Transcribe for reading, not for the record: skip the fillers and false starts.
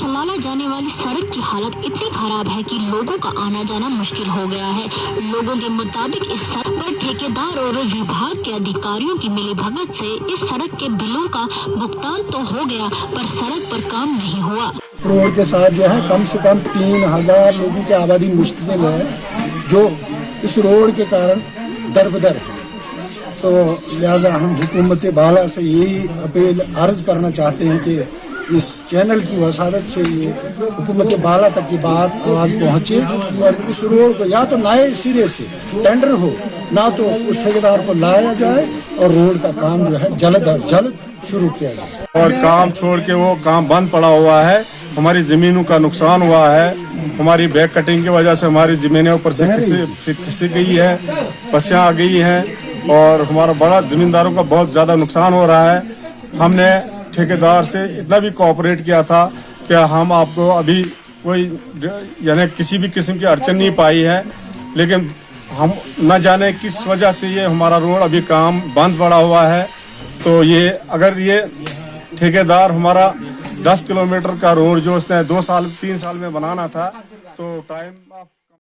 सलाला जाने वाली सड़क की हालत इतनी खराब है कि लोगों का आना जाना मुश्किल हो गया है। लोगों के मुताबिक इस सड़क पर ठेकेदार और विभाग के अधिकारियों की मिलीभगत से इस सड़क के बिलों का भुगतान तो हो गया, पर सड़क पर काम नहीं हुआ। रोड के साथ जो है कम से कम 3000 लोगों की आबादी मुश्तमिल है, जो इस रोड के कारण दरबदर है। तो लिहाजा हम हुकूमत बाला से यही अपील अर्ज करना चाहते हैं कि इस चैनल की वसादत से ये हुकूमत बाला तक की बात आवाज़ पहुँचे और इस रोड को या तो नए सिरे से टेंडर हो, ना तो उस ठेकेदार को लाया जाए और रोड का काम जो है जल्द अज जल्द शुरू किया जाए। और काम छोड़ के वो काम बंद पड़ा हुआ है, हमारी ज़मीनों का नुकसान हुआ है, हमारी बैक कटिंग की वजह से हमारी ज़मीनें ऊपर से खिसक गई है, पसियाँ आ गई हैं और हमारा बड़ा ज़मींदारों का बहुत ज़्यादा नुकसान हो रहा है। हमने ठेकेदार से इतना भी कोऑपरेट किया था कि हम आपको अभी कोई यानी किसी भी किस्म की अड़चन नहीं पाई है, लेकिन हम न जाने किस वजह से ये हमारा रोड अभी काम बंद पड़ा हुआ है। तो ये अगर ये ठेकेदार हमारा 10 किलोमीटर का रोड जो उसने 2 साल 3 साल में बनाना था, तो टाइम